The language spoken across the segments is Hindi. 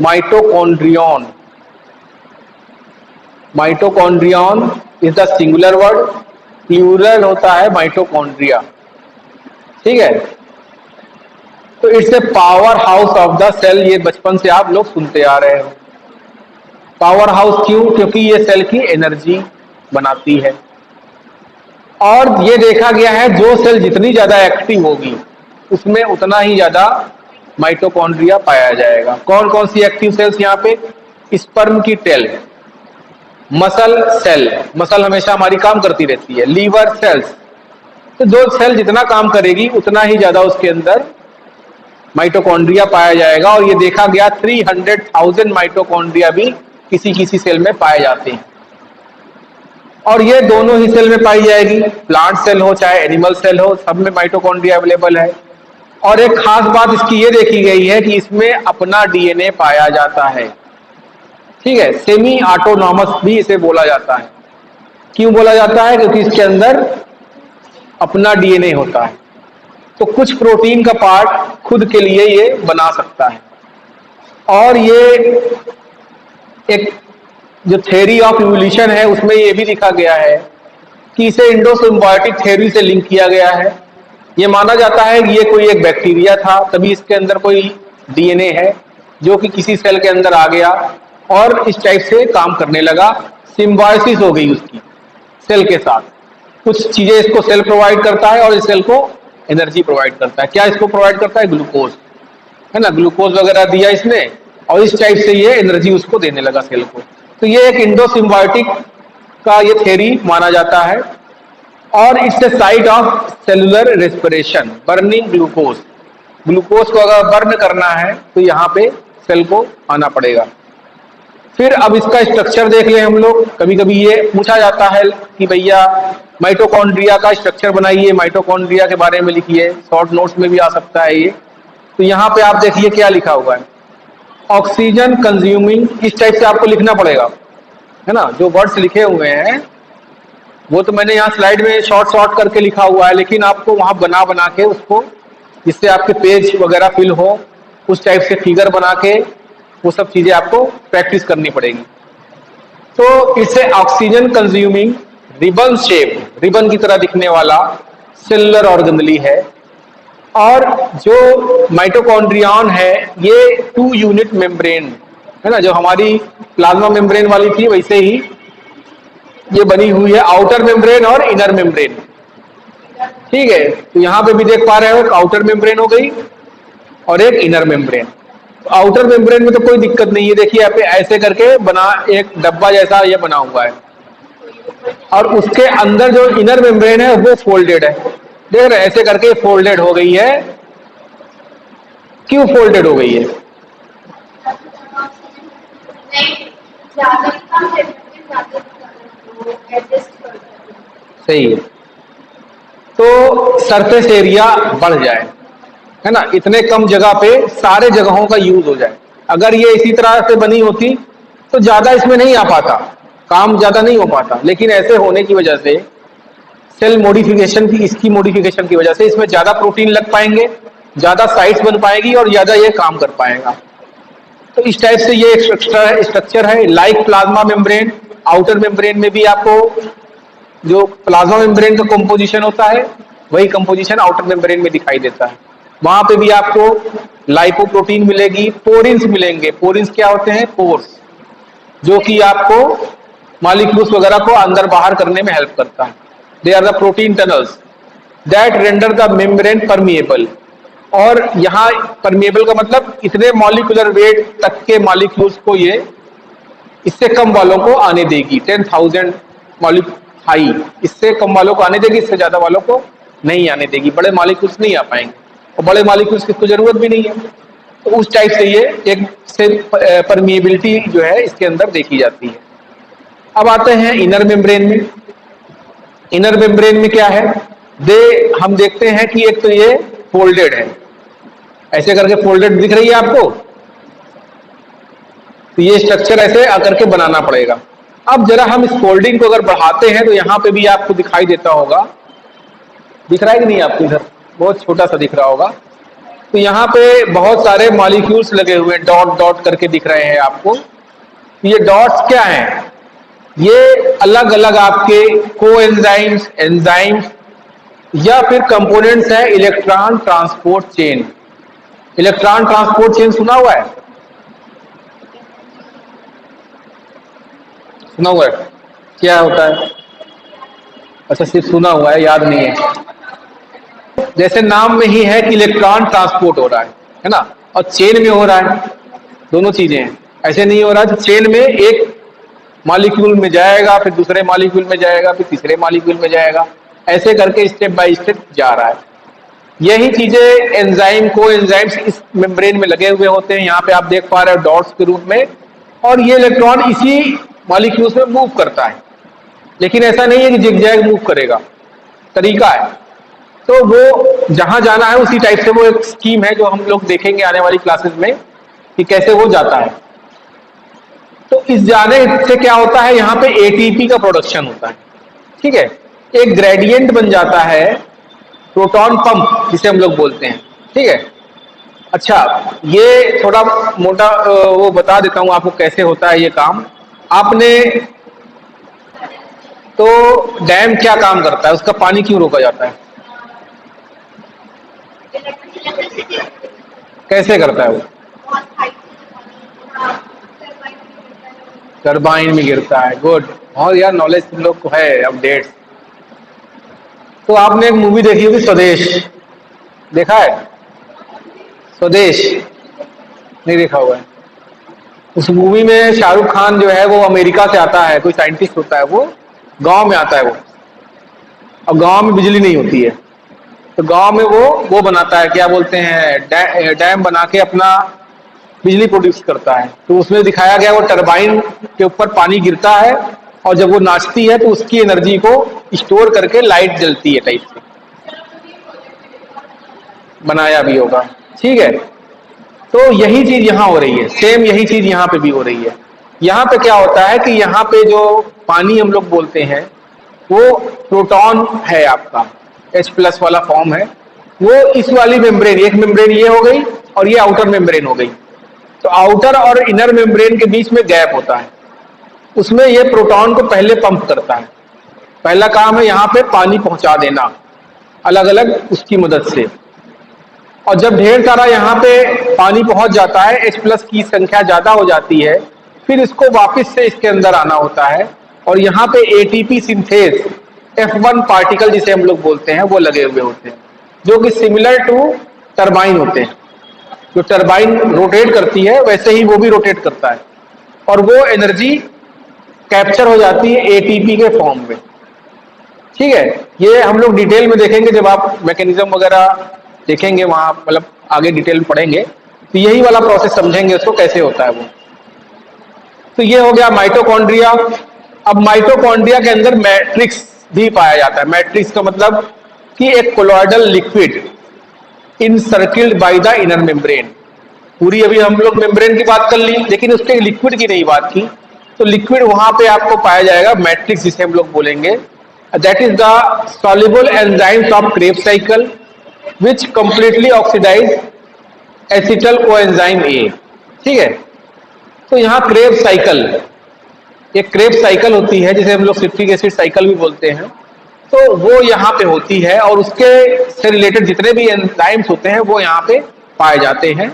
Mitochondrion. Mitochondrion is the singular word, plural होता है माइटोकॉन्ड्रिया। ठीक है, तो it's a powerhouse of the cell, ये बचपन से आप लोग सुनते आ रहे हो। पावर हाउस क्यों? क्योंकि ये सेल की एनर्जी बनाती है। और ये देखा गया है जो सेल जितनी ज्यादा एक्टिव होगी उसमें उतना ही ज्यादा माइटोकॉन्ड्रिया पाया जाएगा। कौन कौन सी एक्टिव सेल्स यहाँ पे? स्पर्म की टेल, मसल सेल, मसल हमेशा हमारी काम करती रहती है, लीवर सेल्स, तो जो सेल जितना काम करेगी उतना ही ज्यादा उसके अंदर माइटोकॉन्ड्रिया पाया जाएगा। और ये देखा गया 300,000 माइटोकॉन्ड्रिया भी किसी किसी सेल में पाए जाते हैं। और ये दोनों ही सेल में पाई जाएगी, प्लांट सेल हो चाहे एनिमल सेल हो, सब में माइटोकॉन्ड्रिया अवेलेबल है। और एक खास बात इसकी ये देखी गई है कि इसमें अपना डीएनए पाया जाता है। ठीक है, सेमी ऑटोनॉमस भी इसे बोला जाता है। क्यों बोला जाता है? क्योंकि इसके अंदर अपना डीएनए होता है, तो कुछ प्रोटीन का पार्ट खुद के लिए ये बना सकता है। और ये एक जो थ्योरी ऑफ इवोल्यूशन है उसमें ये भी लिखा गया है कि इसे इंडो सिम्बायोटिक थ्योरी से लिंक किया गया है। ये माना जाता है कि ये कोई एक बैक्टीरिया था, तभी इसके अंदर कोई डीएनए है जो कि किसी सेल के अंदर आ गया और इस टाइप से काम करने लगा, सिम्बायोसिस हो गई उसकी सेल के साथ। कुछ चीजें इसको सेल प्रोवाइड करता है और इस सेल को एनर्जी प्रोवाइड करता है। क्या इसको प्रोवाइड करता है? ग्लूकोज, है ना, ग्लूकोज वगैरह दिया इसने और इस टाइप से ये एनर्जी उसको देने लगा सेल को। तो ये एक इंडो सिम्बायोटिक का ये थ्योरी माना जाता है। और it's a site of cellular respiration, burning glucose, glucose को अगर बर्न करना है तो यहाँ पे सेल को आना पड़ेगा। फिर अब इसका स्ट्रक्चर देख लें हम लोग। कभी कभी ये पूछा जाता है कि भैया माइटोकॉन्ड्रिया का स्ट्रक्चर बनाइए, माइटोकॉन्ड्रिया के बारे में लिखिए, शॉर्ट नोट्स में भी आ सकता है ये। तो यहाँ पे आप देखिए क्या लिखा हुआ है, ऑक्सीजन कंज्यूमिंग, इस टाइप से आपको लिखना पड़ेगा, है ना। जो वर्ड्स लिखे हुए हैं वो तो मैंने यहाँ स्लाइड में शॉर्ट करके लिखा हुआ है, लेकिन आपको वहां बना बना के उसको, जिससे आपके पेज वगैरह फिल हो, उस टाइप से फिगर बना के वो सब चीजें आपको प्रैक्टिस करनी पड़ेगी। तो इससे oxygen consuming ribbon shape, ribbon की तरह दिखने वाला सेलुलर ऑर्गेनेली है। और जो माइटोकॉन्ड्रियन है ये 2 यूनिट मेम्ब्रेन, है ना, जो हमारी प्लाज्मा मेम्ब्रेन वाली थी वैसे ही ये बनी हुई है, आउटर मेम्ब्रेन और इनर मेम्ब्रेन। ठीक है, तो यहां पे भी देख पा रहे हो आउटर मेम्ब्रेन हो गई और एक इनर मेम्ब्रेन। तो आउटर मेम्ब्रेन में तो कोई दिक्कत नहीं है, देखिए यहाँ पे ऐसे करके बना एक डब्बा जैसा ये बना हुआ है, और उसके अंदर जो इनर मेम्ब्रेन है वो फोल्डेड है, देख रहे हैं, ऐसे करके फोल्डेड हो गई है। क्यों फोल्डेड हो गई है? सही है, तो सरफेस एरिया बढ़ जाए, है ना, इतने कम जगह पे सारे जगहों का यूज हो जाए। अगर ये इसी तरह से बनी होती तो ज्यादा इसमें नहीं आ पाता, काम ज्यादा नहीं हो पाता, लेकिन ऐसे होने की वजह से सेल मॉडिफिकेशन की, इसकी मॉडिफिकेशन की वजह से इसमें ज्यादा प्रोटीन लग पाएंगे, ज्यादा साइट्स बन पाएगी और ज्यादा ये काम कर पाएगा। तो इस टाइप से ये एक स्ट्रक्चर है, like plasma membrane. Outer membrane में भी आपको जो प्लाज्मा मेम्ब्रेन का कंपोजिशन होता है वही कंपोजिशन आउटर मेम्ब्रेन में दिखाई देता है। वहां पे भी आपको लाइपोप्रोटीन मिलेगी, पोरिन्स मिलेंगे। पोरिन्स क्या होते हैं? पोर्स, जो कि आपको मॉलिक्यूल्स वगैरह को अंदर बाहर करने में हेल्प करता है। They are the protein tunnels that render the membrane permeable. और यहाँ परमिएबल का मतलब इतने मॉलिक्यूलर वेट तक के मॉलिक्यूल्स को ये इससे कम वालों को आने देगी, 10,000 मॉलिक्यूल हाई, इससे कम वालों को आने देगी, इससे ज्यादा वालों को नहीं आने देगी। बड़े मॉलिक्यूल्स नहीं आ पाएंगे और बड़े मॉलिक्यूल्स की तो जरूरत भी नहीं है। तो उस टाइप से ये एक से परमिएबिलिटी जो है इसके अंदर देखी जाती है। अब आते हैं इनर मेम्ब्रेन में। इनर मेम्ब्रेन में क्या है? हम देखते हैं कि एक तो ये फोल्डेड है, ऐसे करके फोल्डेड दिख रही है आपको, तो ये स्ट्रक्चर ऐसे आकर के बनाना पड़ेगा। अब जरा हम इस फोल्डिंग को अगर बढ़ाते हैं तो यहाँ पे भी आपको दिखाई देता होगा, दिख रहा है कि नहीं आपको? इधर बहुत छोटा सा दिख रहा होगा, तो यहाँ पे बहुत सारे मॉलिक्यूल्स लगे हुए हैं, डॉट डॉट करके दिख रहे हैं आपको। ये डॉट्स क्या हैं? ये अलग अलग आपके कोएंजाइम्स, एंजाइम्स या फिर कंपोनेंट्स हैं electron transport chain. Electron transport chain सुना हुआ है? सुना हुआ है? क्या होता है? अच्छा, सिर्फ सुना हुआ है, याद नहीं है। जैसे नाम में ही है कि इलेक्ट्रॉन ट्रांसपोर्ट हो रहा है ना, और चेन में हो रहा है, दोनों चीजें हैं। ऐसे नहीं हो रहा है चेन में एक मॉलिक्यूल में जाएगा, फिर दूसरे मॉलिक्यूल में जाएगा, फिर तीसरे मॉलिक्यूल में जाएगा, ऐसे करके स्टेप बाय स्टेप जा रहा है। यही चीजें एंजाइम, को एंजाइम्स इस मेम्ब्रेन में लगे हुए होते हैं। यहाँ पे आप देख पा रहे हो डॉट्स के रूप में, और ये इलेक्ट्रॉन इसी मॉलिक्यूल्स में मूव करता है। लेकिन ऐसा नहीं है कि जिगजैग मूव करेगा, तरीका है। तो वो जहां जाना है उसी टाइप से वो एक स्कीम है जो हम लोग देखेंगे आने वाली क्लासेस में कि कैसे वो जाता है। तो इस जाने से क्या होता है, यहाँ पे एटीपी का प्रोडक्शन होता है। ठीक है, एक ग्रेडियंट बन जाता है, प्रोटॉन पंप जिसे हम लोग बोलते हैं। ठीक है, अच्छा ये थोड़ा मोटा वो बता देता हूं आपको कैसे होता है ये काम। आपने तो डैम क्या काम करता है, उसका पानी क्यों रोका जाता है? कैसे करता है वो? टरबाइन में गिरता है। गुड, और यार नॉलेज तुम लोग को है अपडेट। तो आपने एक मूवी देखी होगी स्वदेश, देखा है? स्वदेश नहीं देखा हुआ है? उस मूवी में शाहरुख खान जो है वो अमेरिका से आता है, कोई साइंटिस्ट होता है, वो गांव में आता है वो, और गांव में बिजली नहीं होती है, तो गांव में वो बनाता है, क्या बोलते हैं, डैम बना के अपना बिजली प्रोड्यूस करता है। तो उसमें दिखाया गया वो टरबाइन के ऊपर पानी गिरता है, और जब वो नाचती है तो उसकी एनर्जी को स्टोर करके लाइट जलती है, टाइप से बनाया भी होगा। ठीक है, तो यही चीज यहाँ हो रही है, सेम यही चीज यहाँ पे भी हो रही है। यहाँ पे क्या होता है कि यहाँ पे जो पानी हम लोग बोलते हैं वो प्रोटॉन है आपका, H+ वाला फॉर्म है, वो इस वाली मेम्ब्रेन, एक मेम्ब्रेन ये हो गई और ये आउटर मेम्ब्रेन हो गई। तो आउटर और इनर मेम्ब्रेन के बीच में गैप होता है, उसमें ये प्रोटॉन को पहले पंप करता है। पहला काम है यहाँ पे पानी पहुंचा देना अलग अलग उसकी मदद से, और जब ढेर सारा यहाँ पे पानी पहुंच जाता है, H+ की संख्या ज्यादा हो जाती है, फिर इसको वापस से इसके अंदर आना होता है, और यहाँ पे एटीपी सिंथेस F1 पार्टिकल जिसे हम लोग बोलते हैं वो लगे हुए होते हैं, जो कि सिमिलर टू टरबाइन होते हैं। जो टरबाइन रोटेट करती है वैसे ही वो भी रोटेट करता है, और वो एनर्जी कैप्चर हो जाती है एटीपी के फॉर्म में। ठीक है, ये हम लोग डिटेल में देखेंगे जब आप मैकेनिज्म वगैरह देखेंगे, वहां मतलब आगे डिटेल में पढ़ेंगे, तो यही वाला प्रोसेस समझेंगे उसको कैसे होता है वो। तो ये हो गया माइटोकॉन्ड्रिया। अब माइटोकॉन्ड्रिया के अंदर मैट्रिक्स भी पाया जाता है। मैट्रिक्स का मतलब कि एक colloidal liquid encircled by the inner membrane. पूरी अभी हम लोग मेम्ब्रेन की बात कर ली, लेकिन उसके लिक्विड की नहीं बात की। तो लिक्विड वहां पे आपको पाया जाएगा, मैट्रिक्स जिसे हम लोग बोलेंगे, that is the soluble enzymes of Krebs cycle which completely oxidise acetyl coenzyme A. ठीक है, तो यहाँ क्रेब्स साइकिल, एक क्रेब्स साइकिल होती है जिसे हम लोग सिट्रिक एसिड साइकिल भी बोलते हैं, तो वो यहाँ पे होती है, और उसके से रिलेटेड जितने भी एंजाइम्स होते हैं वो यहाँ पे पाए जाते हैं।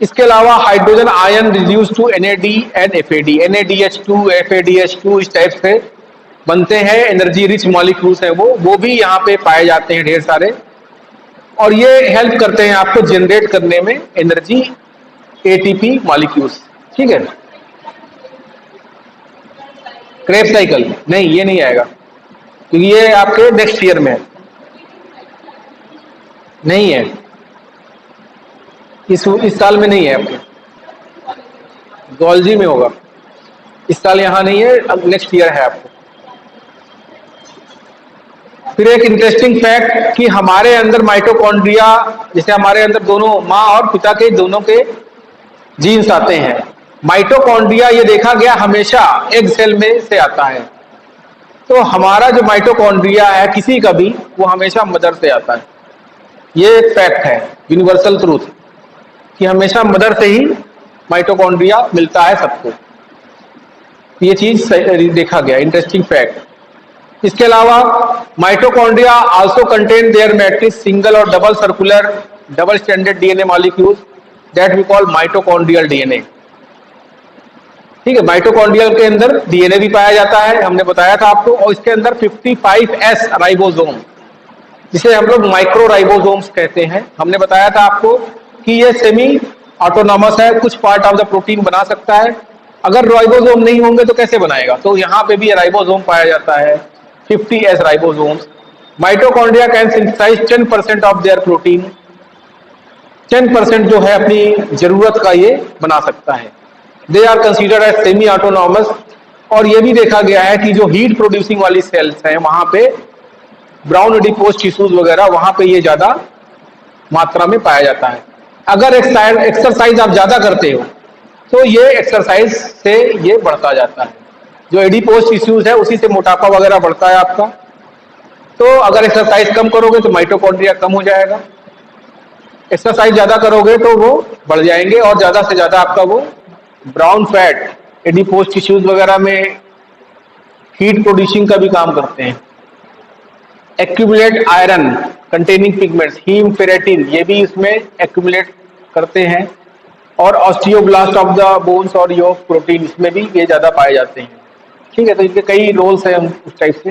इसके अलावा hydrogen ion reduce to NAD and FAD, NADH2 FADH2 इस टाइप से बनते हैं, एनर्जी रिच मॉलिक्यूल्स हैं वो भी यहाँ पे पाए जाते हैं ढेर सारे, और ये हेल्प करते हैं आपको जनरेट करने में एनर्जी, ATP मॉलिक्यूल्स। ठीक है, क्रेब्स साइकिल नहीं, ये नहीं आएगा क्योंकि ये आपके नेक्स्ट ईयर में नहीं है, इस साल में नहीं है, आपके जूलॉजी में होगा, इस साल यहाँ नहीं है, अब नेक्स्ट ईयर है आपको। फिर एक इंटरेस्टिंग फैक्ट कि हमारे अंदर माइटोकॉन्ड्रिया, जैसे हमारे अंदर दोनों माँ और पिता के दोनों के जीन्स आते हैं, माइटोकॉन्ड्रिया ये देखा गया हमेशा एग सेल में से आता है। तो हमारा जो माइटोकॉन्ड्रिया है किसी का भी, वो हमेशा मदर से आता है। ये एक फैक्ट है, यूनिवर्सल ट्रूथ, कि हमेशा मदर से ही माइटोकॉन्ड्रिया मिलता है सबको। ये चीज देखा गया, इंटरेस्टिंग फैक्ट। इसके अलावा mitochondria also contain their matrix single और double circular double standard DNA molecules that we call mitochondrial DNA. ठीक है, माइटोकॉन्ड्रियल के अंदर डीएनए भी पाया जाता है, हमने बताया था आपको, और इसके अंदर 55S राइबोसोम, जिसे हम लोग माइक्रो राइबोसोम्स कहते हैं। हमने बताया था आपको कि ये सेमी ऑटोनॉमस है, कुछ पार्ट ऑफ द प्रोटीन बना सकता है। अगर राइबोसोम नहीं होंगे तो कैसे बनाएगा? तो यहाँ पे भी राइबोसोम पाया जाता है, 50S ribosomes. Mitochondria can synthesise 10% of their protein, 10% जो है अपनी जरूरत का ये बना सकता है। They are considered as semi autonomous. और ये भी देखा गया है कि जो हीट प्रोड्यूसिंग वाली सेल्स हैं, वहां पे ब्राउन एडिपोज टिश्यूज वगैरह, वहां पे ये ज्यादा मात्रा में पाया जाता है। अगर एक्सरसाइज आप ज्यादा करते हो तो ये एक्सरसाइज से ये बढ़ता जाता है। जो एडिपोज टिश्यूज है उसी से मोटापा वगैरह बढ़ता है आपका। तो अगर एक्सरसाइज कम करोगे तो माइटोकॉन्ड्रिया कम हो जाएगा, एक्सरसाइज ज्यादा करोगे तो वो बढ़ जाएंगे, और ज्यादा से ज्यादा आपका वो ब्राउन फैट एडिपोज टिश्यूज वगैरह में हीट प्रोड्यूसिंग का भी काम करते हैं। Accumulate iron containing pigments, haem, ferritin, ये भी इसमें एक्यूमुलेट करते हैं। और ऑस्टियोब्लास्ट ऑफ द बोन्स और योक प्रोटीन, इसमें भी ये ज्यादा पाए जाते हैं। ठीक है, तो इनके कई रोल्स हैं उस टाइप से।